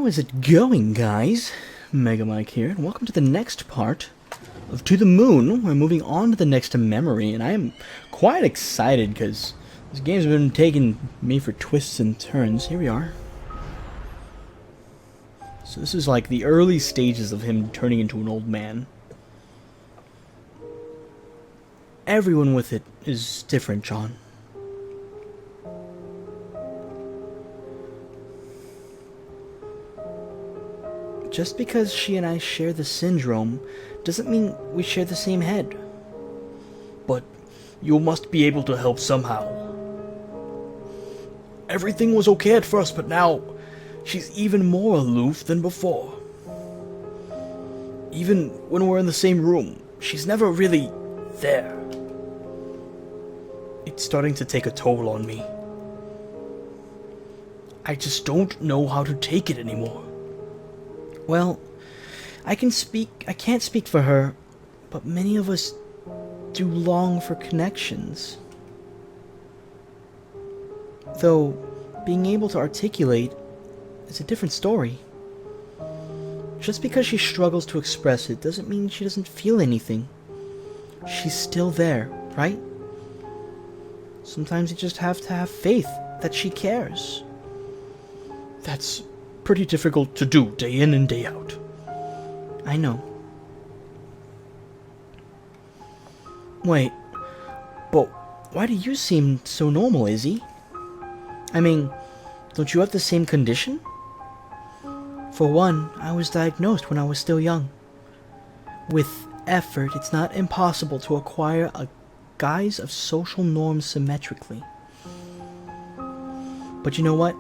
How is it going, guys? Mega Mike here, and welcome to the next part of To the Moon. We're moving on to the next memory, and I am quite excited because this game's been taking me for twists and turns. Here we are. So this is like the early stages of him turning into an old man. Everyone with it is different, John. Just because she and I share the syndrome doesn't mean we share the same head. But you must be able to help somehow. Everything was okay at first, but now she's even more aloof than before. Even when we're in the same room, she's never really there. It's starting to take a toll on me. I just don't know how to take it anymore. Well, I can't speak for her, but many of us do long for connections. Though, being able to articulate is a different story. Just because she struggles to express it doesn't mean she doesn't feel anything. She's still there, right? Sometimes you just have to have faith that she cares. That's pretty difficult to do day in and day out. I know. Wait, but why do you seem so normal, Izzy? I mean, don't you have the same condition? For one, I was diagnosed when I was still young. With effort, it's not impossible to acquire a guise of social norms symmetrically. But you know what?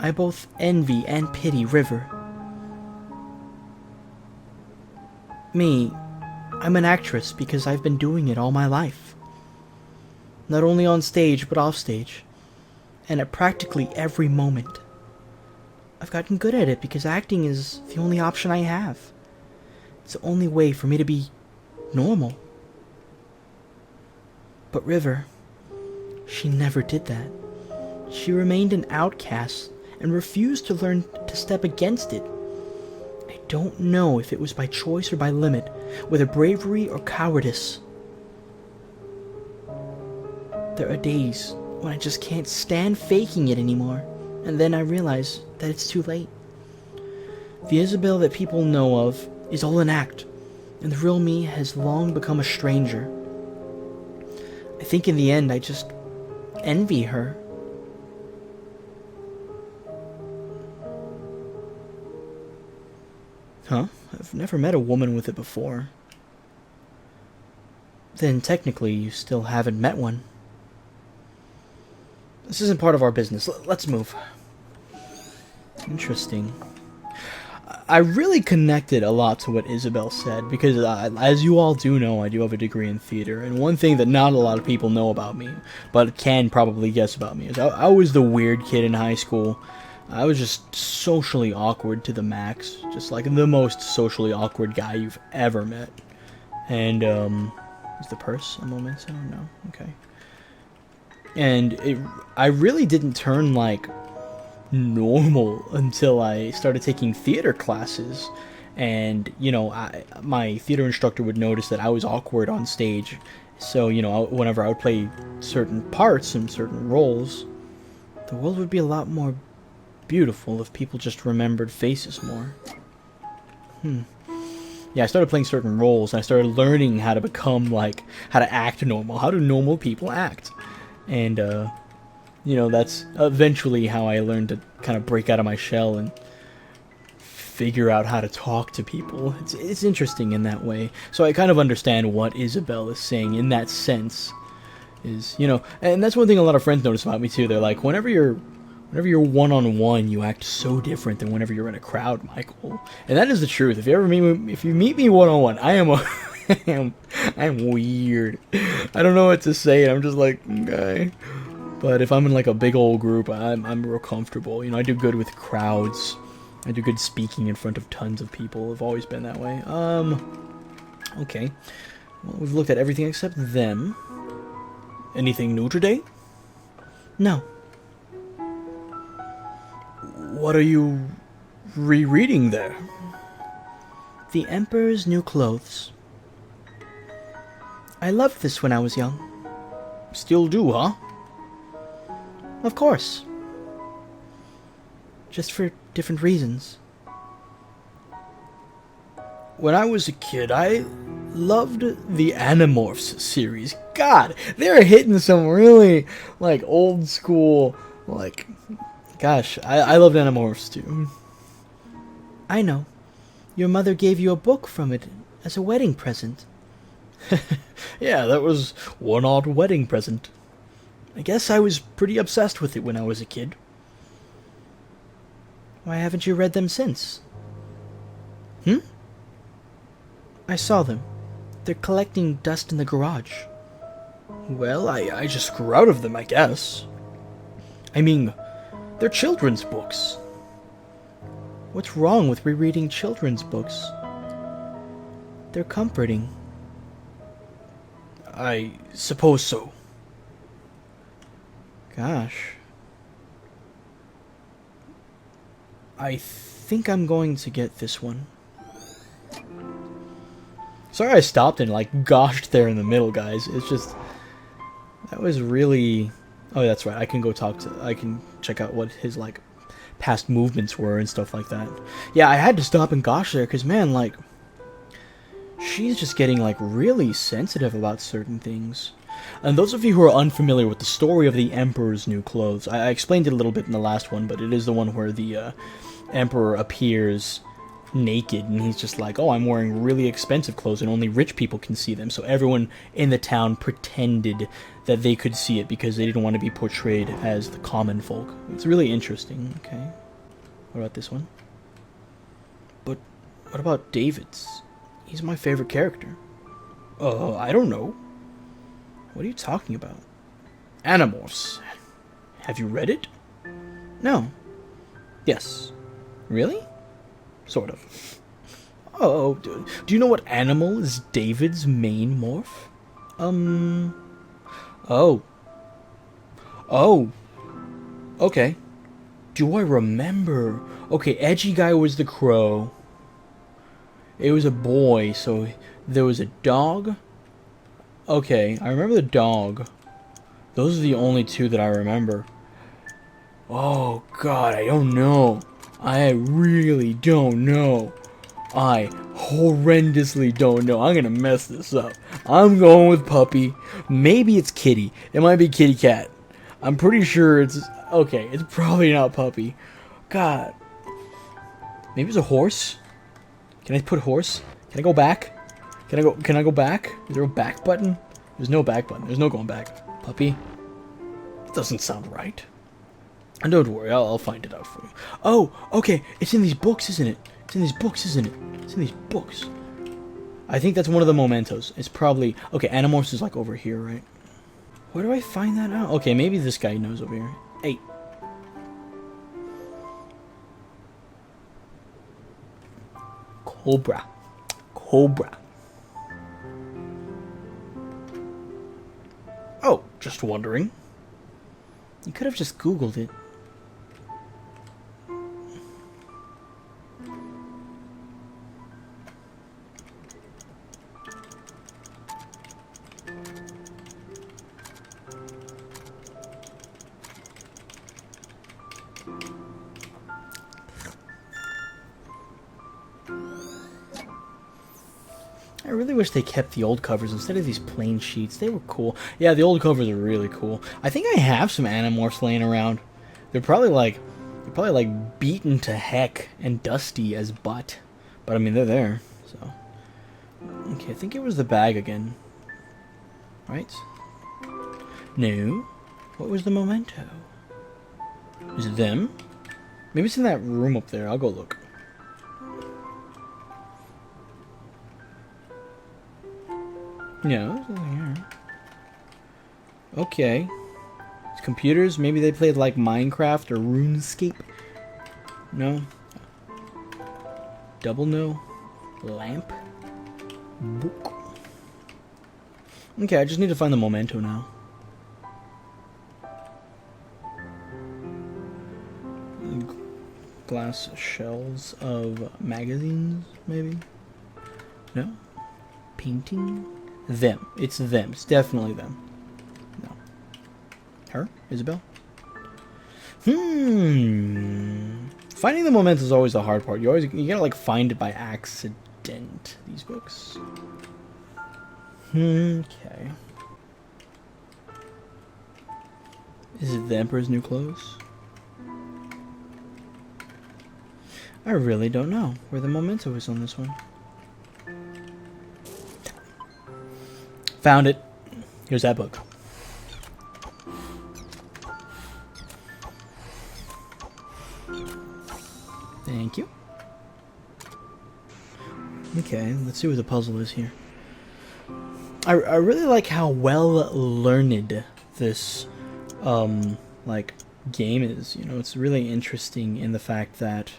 I both envy and pity River. Me, I'm an actress because I've been doing it all my life. Not only on stage, but off stage. And at practically every moment. I've gotten good at it because acting is the only option I have. It's the only way for me to be normal. But River, she never did that. She remained an outcast and refused to learn to step against it. I don't know if it was by choice or by limit, whether bravery or cowardice. There are days when I just can't stand faking it anymore, and then I realize that it's too late. The Isabel that people know of is all an act, and the real me has long become a stranger. I think in the end I just envy her. Huh? I've never met a woman with it before. Then technically you still haven't met one. This isn't part of our business. Let's move. Interesting. I really connected a lot to what Isabel said because, as you all do know, I do have a degree in theater, and one thing that not a lot of people know about me, but can probably guess about me, is I was the weird kid in high school. I was just socially awkward to the max, just like the most socially awkward guy you've ever met. And, is the purse a moment? I don't know. Okay. And I really didn't turn, like, normal until I started taking theater classes. And, you know, my theater instructor would notice that I was awkward on stage. So, you know, whenever I would play certain parts and certain roles, the world would be a lot more beautiful if people just remembered faces more. Yeah, I started playing certain roles, and I started learning how to become, like, how to act normal. How do normal people act? And, you know, that's eventually how I learned to kind of break out of my shell and figure out how to talk to people. It's interesting in that way. So I kind of understand what Isabel is saying in that sense. Is, you know, and that's one thing a lot of friends notice about me too. They're like, whenever you're one-on-one, you act so different than whenever you're in a crowd, Michael. And that is the truth. If you meet me one-on-one, I am weird. I don't know what to say, and I'm just like, okay. But if I'm in like a big old group, I'm real comfortable. You know, I do good with crowds. I do good speaking in front of tons of people. I've always been that way. Okay. Well, we've looked at everything except them. Anything new today? No. What are you rereading there? The Emperor's New Clothes. I loved this when I was young. Still do, huh? Of course. Just for different reasons. When I was a kid, I loved the Animorphs series. God, they're hitting some really, like, old school, like, gosh, I loved Animorphs too. I know. Your mother gave you a book from it as a wedding present. Yeah, that was one odd wedding present. I guess I was pretty obsessed with it when I was a kid. Why haven't you read them since? I saw them. They're collecting dust in the garage. Well, I just grew out of them, I guess. I mean, they're children's books. What's wrong with rereading children's books? They're comforting. I suppose so. Gosh. I think I'm going to get this one. Sorry I stopped and, like, goshed there in the middle, guys. It's just... That was really... Oh, that's right. I can check out what his, like, past movements were and stuff like that. Yeah, I had to stop and gosh there, because, man, like... She's just getting, like, really sensitive about certain things. And those of you who are unfamiliar with the story of the Emperor's New Clothes, I explained it a little bit in the last one, but it is the one where the Emperor appears naked, and he's just like, oh, I'm wearing really expensive clothes, and only rich people can see them. So everyone in the town pretended that they could see it because they didn't want to be portrayed as the common folk. It's really interesting. Okay. What about this one? But what about David's? He's my favorite character. I don't know. What are you talking about? Animorphs. Have you read it? No. Yes. Really? Sort of. Oh, do you know what animal is David's main morph? Oh. Oh. Okay. Do I remember? Okay, Edgy Guy was the crow. It was a boy, so there was a dog. Okay, I remember the dog. Those are the only two that I remember. Oh, God, I don't know. I really don't know. I horrendously don't know. I'm gonna mess this up. I'm going with Puppy. Maybe it's Kitty. It might be Kitty Cat. I'm pretty sure it's... Okay, it's probably not Puppy. God. Maybe it's a horse? Can I put horse? Can I go back? Can I go back? Is there a back button? There's no back button. There's no going back. Puppy? It doesn't sound right. And don't worry, I'll find it out for you. Oh, okay, it's in these books, isn't it? It's in these books, isn't it? It's in these books. I think that's one of the mementos. It's probably... Okay, Animorphs is like over here, right? Where do I find that out? Okay, maybe this guy knows over here. Hey. Cobra. Cobra. Oh, just wondering. You could have just Googled it. I really wish they kept the old covers instead of these plain sheets. They were cool. Yeah, the old covers are really cool. I think I have some Animorphs laying around. They're probably like beaten to heck and dusty as butt. But I mean, they're there. So okay, I think it was the bag again. Right? No. What was the memento? Is it them? Maybe it's in that room up there. I'll go look. No, it's not here. Okay. It's computers. Maybe they played like Minecraft or RuneScape. No. Double no. Lamp. Book. Okay, I just need to find the memento now. glass shelves of magazines, maybe? No? Painting? Them. It's them. It's definitely them. No. Her? Isabel? Finding the memento is always the hard part. You gotta like find it by accident. These books. Okay. Is it the Emperor's New Clothes? I really don't know where the memento is on this one. Found it. Here's that book. Thank you. Okay, let's see what the puzzle is here. I really like how well learned this like game is. You know, it's really interesting in the fact that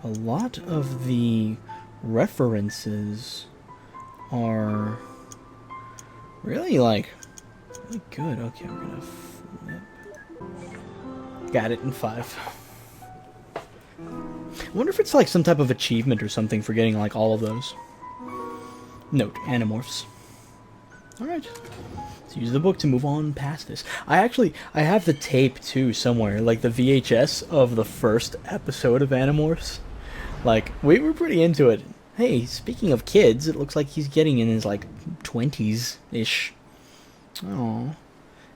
a lot of the references are really like really good. Okay, we're gonna flip. Got it in 5. I wonder if it's like some type of achievement or something for getting like all of those. Note, Animorphs. Alright. Let's use the book to move on past this. I have the tape too somewhere, like the VHS of the first episode of Animorphs. Like, we were pretty into it. Hey, speaking of kids, it looks like he's getting in his like 20s-ish. Oh,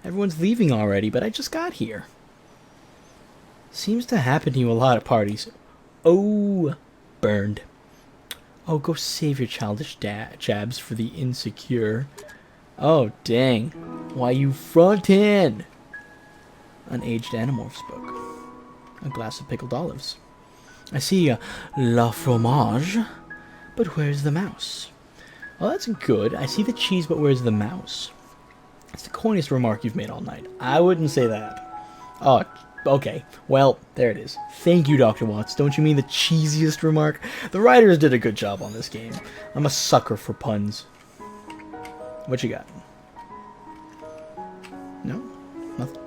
everyone's leaving already, but I just got here. Seems to happen to you a lot at parties. Oh, burned. Oh, go save your childish jabs for the insecure. Oh, dang. Why you frontin'? An aged Animorphs book. A glass of pickled olives. I see la fromage, but where's the mouse? Well, that's good. I see the cheese, but where's the mouse? It's the corniest remark you've made all night. I wouldn't say that. Oh, okay. Well, there it is. Thank you, Dr. Watts. Don't you mean the cheesiest remark? The writers did a good job on this game. I'm a sucker for puns. What you got? No? Nothing?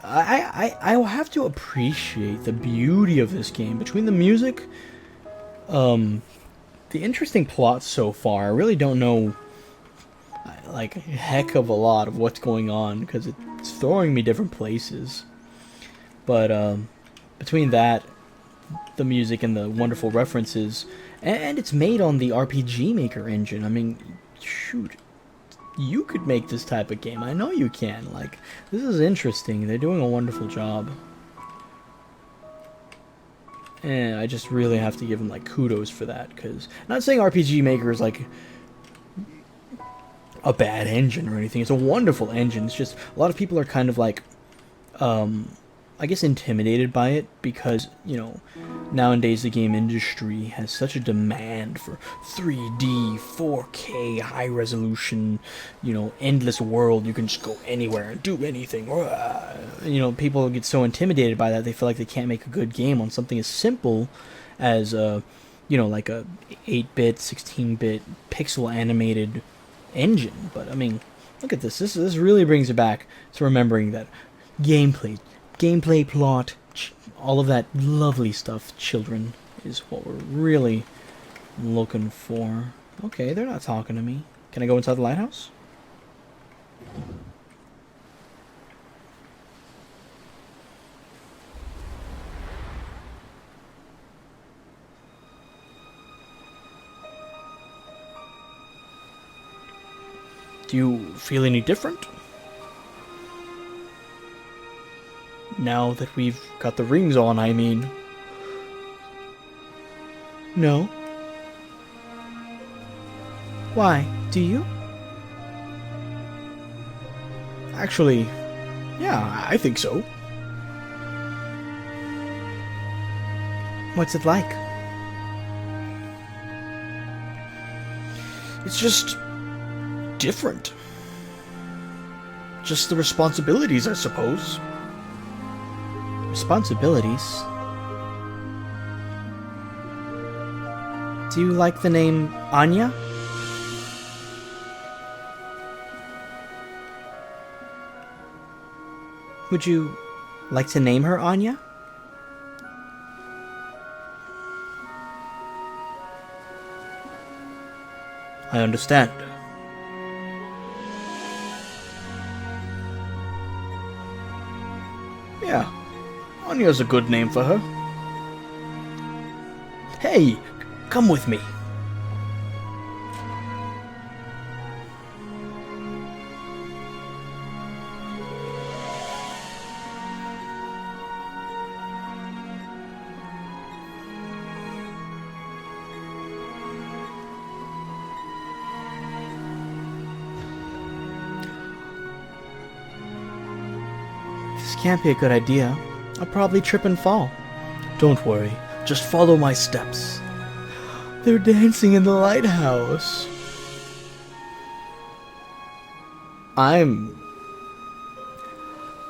I will have to appreciate the beauty of this game. Between the music, the interesting plot so far, I really don't know like a heck of a lot of what's going on because it's throwing me different places. But between that, the music and the wonderful references, and it's made on the RPG Maker engine. I mean, shoot, you could make this type of game. I know you can. Like, this is interesting. They're doing a wonderful job. And I just really have to give them, like, kudos for that. Because, not saying RPG Maker is, like, a bad engine or anything. It's a wonderful engine. It's just, a lot of people are kind of, like, I guess intimidated by it because, you know, nowadays the game industry has such a demand for 3D, 4K, high resolution, you know, endless world. You can just go anywhere and do anything. You know, people get so intimidated by that they feel like they can't make a good game on something as simple as, you know, like a 8-bit, 16-bit pixel animated engine. But, I mean, look at this. This really brings it back to remembering that gameplay, plot, all of that lovely stuff, children, is what we're really looking for. Okay, they're not talking to me. Can I go inside the lighthouse? Do you feel any different? Now that we've got the rings on, I mean. No. Why? Do you? Actually, yeah, I think so. What's it like? It's just different. Just the responsibilities, I suppose. Responsibilities? Do you like the name Anya? Would you like to name her Anya? I understand. Yeah, Anya's a good name for her. Hey, come with me. This can't be a good idea. I'll probably trip and fall. Don't worry, just follow my steps. They're dancing in the lighthouse.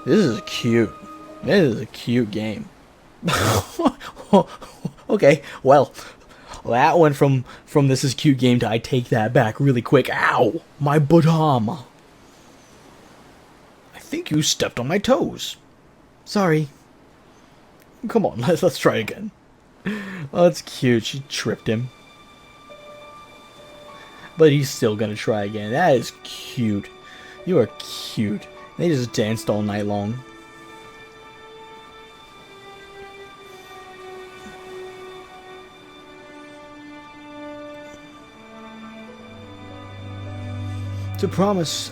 This is cute. This is a cute game. Okay, well, that went from this is cute game to I take that back really quick. Ow! My bottom. I think you stepped on my toes. Sorry. Come on, let's try again. Oh, that's cute. She tripped him. But he's still gonna try again. That is cute. You are cute. They just danced all night long. To promise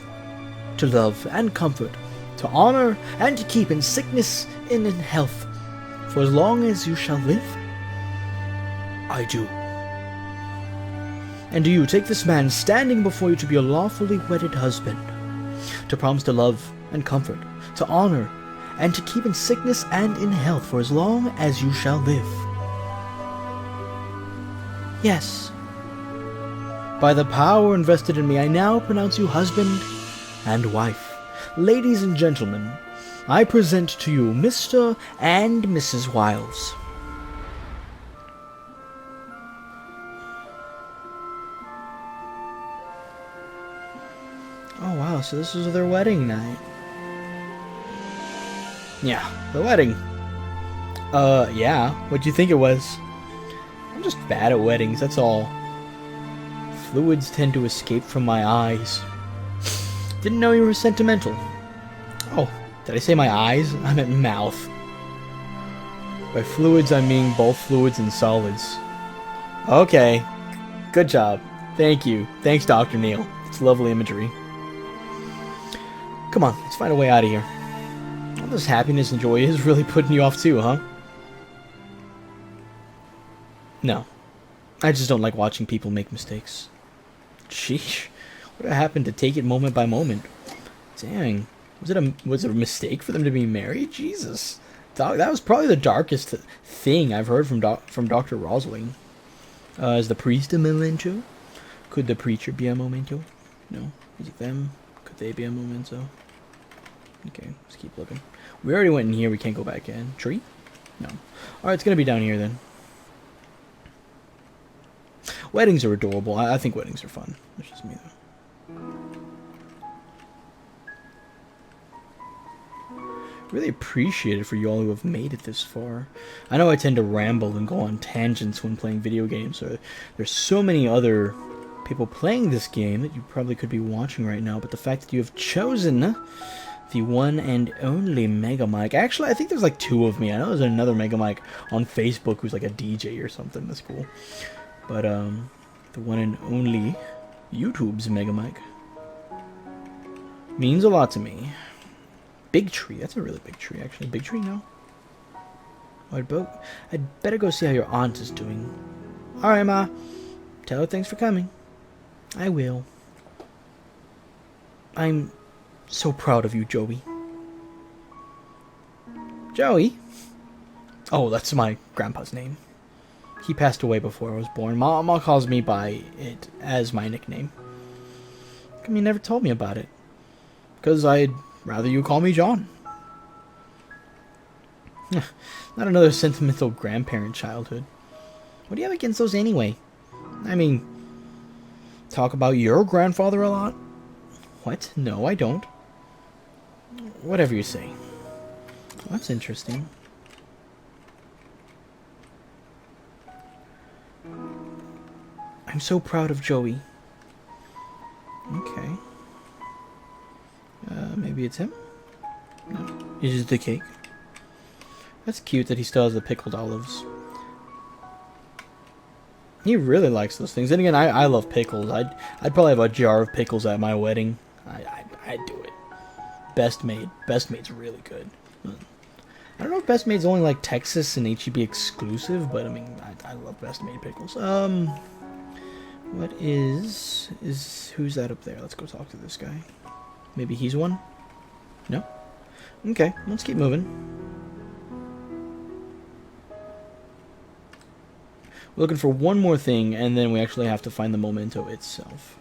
to love and comfort, to honor and to keep in sickness and in health, for as long as you shall live, I do. And do you take this man standing before you to be your lawfully wedded husband, to promise to love and comfort, to honor and to keep in sickness and in health for as long as you shall live? Yes. By the power invested in me, I now pronounce you husband and wife. Ladies and gentlemen, I present to you Mr. and Mrs. Wiles. Oh wow, so this was their wedding night. Yeah, the wedding. Yeah, what'd you think it was? I'm just bad at weddings, that's all. Fluids tend to escape from my eyes. Didn't know you were sentimental. Oh, did I say my eyes? I meant mouth. By fluids, I mean both fluids and solids. Okay. Good job. Thank you. Thanks, Dr. Neil. It's lovely imagery. Come on, let's find a way out of here. All this happiness and joy is really putting you off too, huh? No. I just don't like watching people make mistakes. Sheesh. What happened to take it moment by moment? Dang. Was it a mistake for them to be married? Jesus. That was probably the darkest thing I've heard from Dr. Rosling. Is the priest a memento? Could the preacher be a memento? No. Is it them? Could they be a memento? Okay, let's keep looking. We already went in here. We can't go back in. Tree? No. Alright, it's going to be down here then. Weddings are adorable. I think weddings are fun. That's just me, though. Really appreciate it for you all who have made it this far. I know I tend to ramble and go on tangents when playing video games, so there's so many other people playing this game that you probably could be watching right now, but the fact that you have chosen the one and only Mega Mike. Actually, I think there's like two of me. I know there's another Mega Mike on Facebook who's like a DJ or something. That's cool. But the one and only YouTube's Mega Mike means a lot to me. Big tree. That's a really big tree, actually. Big tree, no? I'd better go see how your aunt is doing. Alright, Ma. Tell her thanks for coming. I will. I'm so proud of you, Joey. Joey? Oh, that's my grandpa's name. He passed away before I was born. Ma calls me by it as my nickname. How come you never told me about it? Because I'd rather you call me John. Not another sentimental grandparent childhood. What do you have against those anyway? I mean, talk about your grandfather a lot? What? No, I don't. Whatever you say. That's interesting. I'm so proud of Joey. Okay. Maybe it's him? No. Is it the cake? That's cute that he still has the pickled olives. He really likes those things. And again, I love pickles. I'd probably have a jar of pickles at my wedding. I'd do it. Best Made. Best Made's really good. I don't know if Best Made's only like Texas and HEB exclusive, but I mean, I love Best Made pickles. What is who's that up there? Let's go talk to this guy. Maybe he's one? No? Okay, let's keep moving. We're looking for one more thing, and then we actually have to find the memento itself.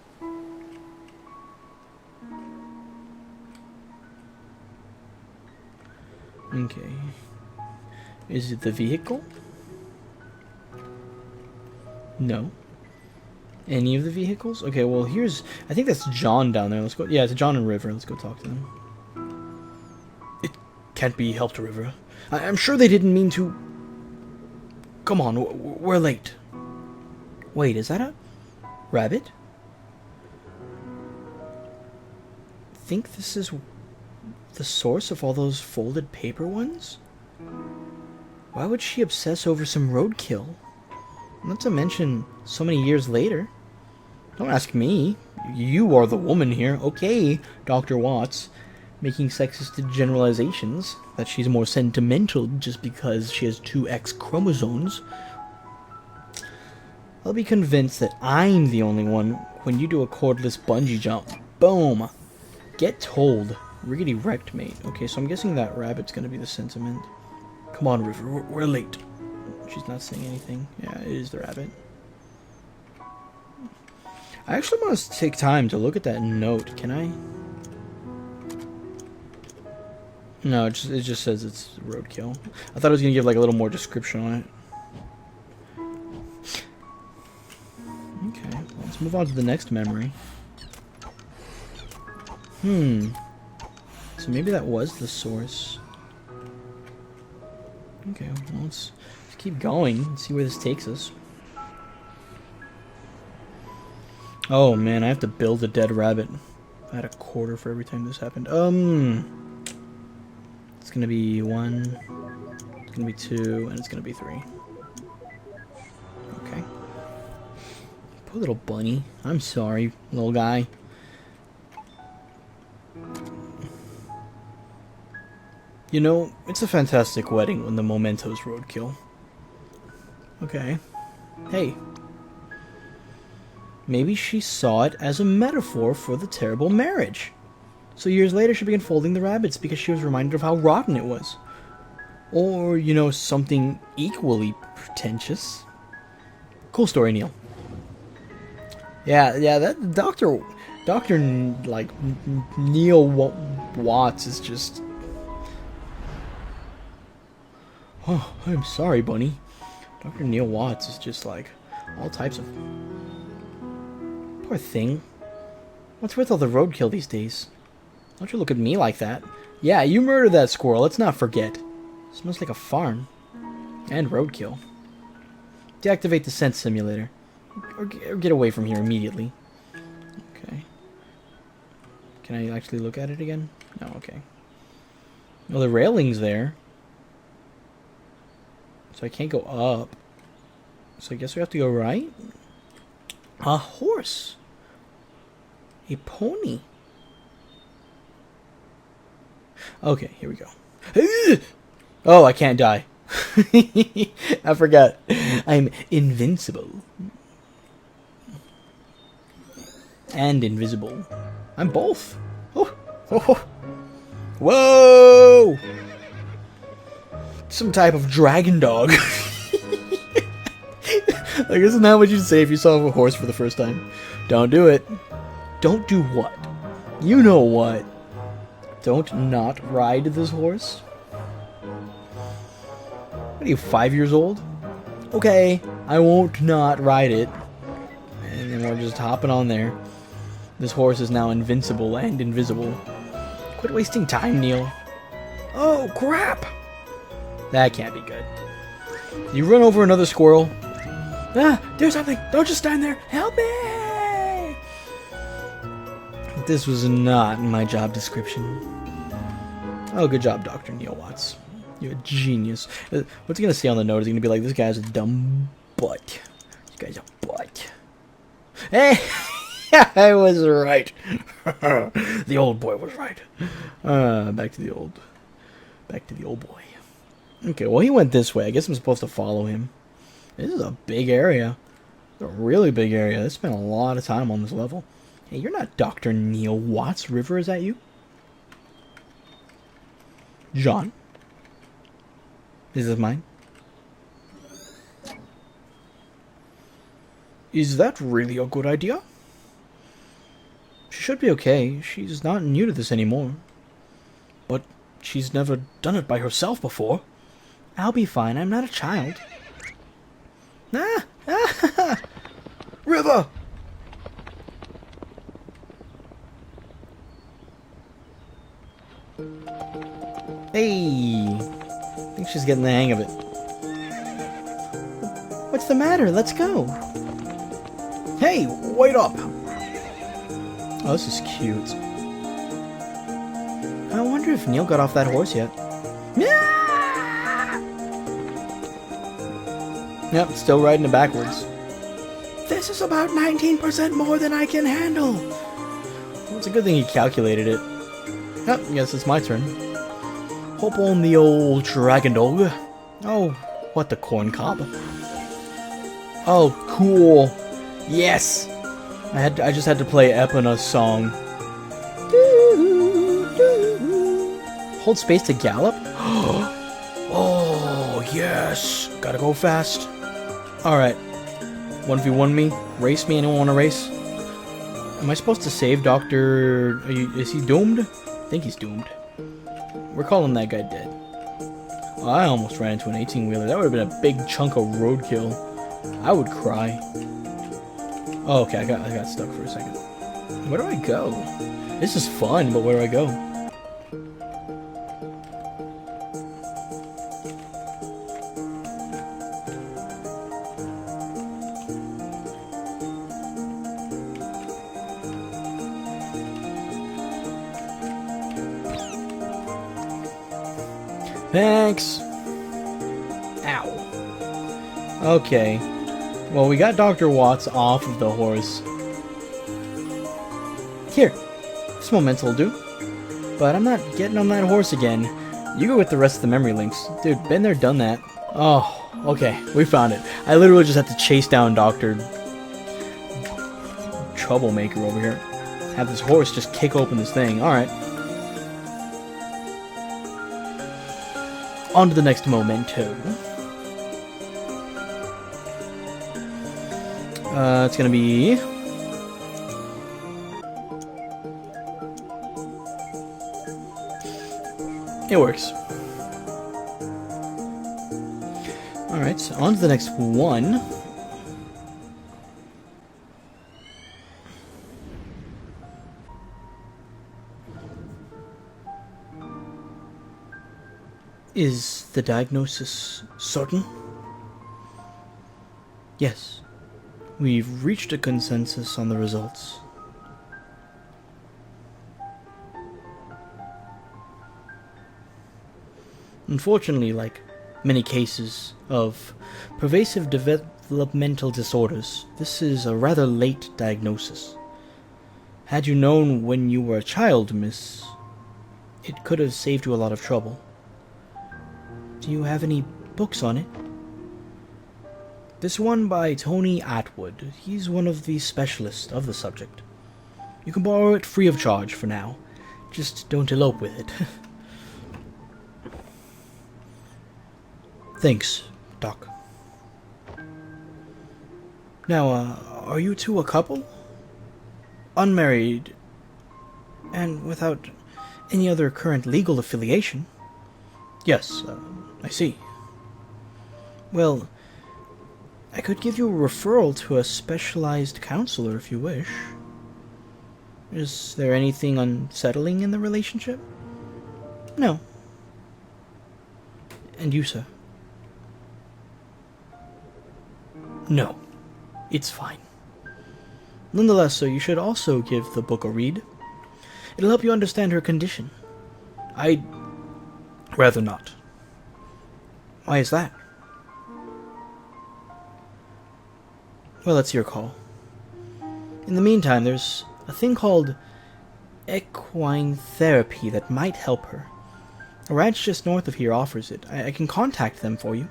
Okay. Is it the vehicle? No. Any of the vehicles? Okay, well here's... I think that's John down there. Let's go... Yeah, it's John and River. Let's go talk to them. It can't be helped, River. I'm sure they didn't mean to... Come on, we're late. Wait, is that a... rabbit? Think this is... the source of all those folded paper ones? Why would she obsess over some roadkill? Not to mention, so many years later. Don't ask me. You are the woman here. Okay, Dr. Watts. Making sexist generalizations. That she's more sentimental just because she has 2 X chromosomes. I'll be convinced that I'm the only one when you do a cordless bungee jump. Boom. Get told. Rickety wrecked, mate. Okay, so I'm guessing that rabbit's gonna be the sentiment. Come on, River. We're late. She's not saying anything. Yeah, it is the rabbit. I actually want to take time to look at that note. Can I? No, it just says it's roadkill. I thought it was going to give like a little more description on it. Okay, well, let's move on to the next memory. So maybe that was the source. Okay, well, let's keep going and see where this takes us. Oh man, I have to build a dead rabbit. I had a quarter for every time this happened. It's gonna be 1, it's gonna be 2, and it's gonna be 3. Okay. Poor little bunny. I'm sorry, little guy. You know, it's a fantastic wedding when the memento's roadkill. Okay. Hey. Maybe she saw it as a metaphor for the terrible marriage. So years later she began folding the rabbits because she was reminded of how rotten it was. Or, you know, something equally pretentious. Cool story, Neil. Yeah, that Dr. like, Neil Watts is just... Oh, I'm sorry, Bunny. Dr. Neil Watts is just like all types of... Poor thing. What's with all the roadkill these days? Don't you look at me like that. Yeah, you murdered that squirrel, let's not forget. Smells like a farm. And roadkill. Deactivate the scent simulator. Or get away from here immediately. Okay. Can I actually look at it again? No, okay. Well, the railing's there. So I can't go up. So I guess we have to go right? A horse. A pony. Okay, here we go. Oh, I can't die. I forgot. I'm invincible. And invisible. I'm both. Oh. Oh. Whoa! Some type of dragon dog. Like, isn't that what you'd say if you saw a horse for the first time? Don't do it. Don't do what? You know what? Don't not ride this horse? What are you, 5 years old? Okay, I won't not ride it. And then we're just hopping on there. This horse is now invincible and invisible. Quit wasting time, Neil. Oh, crap! That can't be good. You run over another squirrel. Ah, do something! Don't just stand there! Help me! This was not in my job description. Oh, good job, Dr. Neil Watts. You're a genius. What's he gonna say on the note? Is he gonna be like, this guy's a dumb butt. This guy's a butt. Hey! I was right. The old boy was right. Back to the old boy. Okay, well, he went this way. I guess I'm supposed to follow him. This is a big area. It's a really big area. I spent a lot of time on this level. Hey, you're not Dr. Neil Watts. River, is that you? John? Is this mine? Is that really a good idea? She should be okay. She's not new to this anymore. But she's never done it by herself before. I'll be fine. I'm not a child. Ah! Ah! River! Hey! I think she's getting the hang of it. What's the matter? Let's go. Hey, wait up! Oh, this is cute. I wonder if Neil got off that horse yet. Yep, still riding it backwards. This is about 19% more than I can handle. Well, it's a good thing he calculated it. Yep, I guess it's my turn. Hop on the old dragon dog. Oh, what the corn cob. Oh, cool. Yes! I just had to play Epona's song. Hold space to gallop? Oh, yes! Gotta go fast. Alright. 1v1 me? Race me? Anyone want to race? Am I supposed to save Dr... Is he doomed? I think he's doomed. We're calling that guy dead. Oh, I almost ran into an 18-wheeler. That would have been a big chunk of roadkill. I would cry. Oh, okay, I got stuck for a second. Where do I go? This is fun, but where do I go? Thanks! Ow. Okay. Well, we got Dr. Watts off of the horse. Here. This momentum will do. But I'm not getting on that horse again. You go with the rest of the memory links. Dude, been there, done that. Oh, okay. We found it. I literally just had to chase down Dr. Troublemaker over here. Have this horse just kick open this thing. Alright. On to the next memento. It's gonna be... It works. Alright, so on to the next one. Is the diagnosis certain? Yes. We've reached a consensus on the results. Unfortunately, like many cases of pervasive developmental disorders, this is a rather late diagnosis. Had you known when you were a child, miss, it could have saved you a lot of trouble. Do you have any books on it? This one by Tony Atwood. He's one of the specialists of the subject. You can borrow it free of charge for now. Just don't elope with it. Thanks, Doc. Now, are you two a couple? Unmarried, and without any other current legal affiliation? Yes, I see. Well, I could give you a referral to a specialized counselor if you wish. Is there anything unsettling in the relationship? No. And you, sir? No, it's fine. Nonetheless, sir, you should also give the book a read. It'll help you understand her condition. I'd rather not. Why is that? Well, that's your call. In the meantime, there's a thing called equine therapy that might help her. A ranch just north of here offers it. I can contact them for you.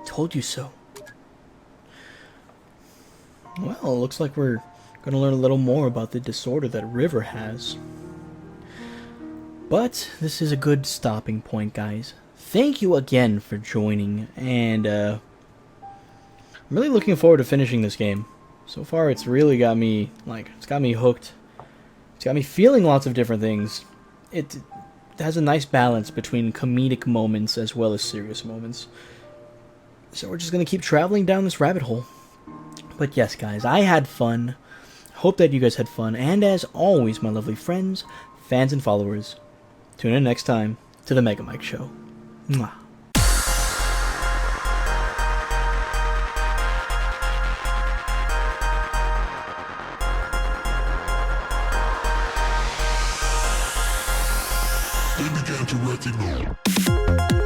Told you so. Well, looks like we're going to learn a little more about the disorder that River has. But this is a good stopping point, guys. Thank you again for joining, and I'm really looking forward to finishing this game. So far, it's really got me, it's got me hooked. It's got me feeling lots of different things. It has a nice balance between comedic moments as well as serious moments. So we're just going to keep traveling down this rabbit hole. But yes, guys, I had fun. Hope that you guys had fun. And as always, my lovely friends, fans, and followers, tune in next time to the Mega Mike Show. Mwah. They began to recognize.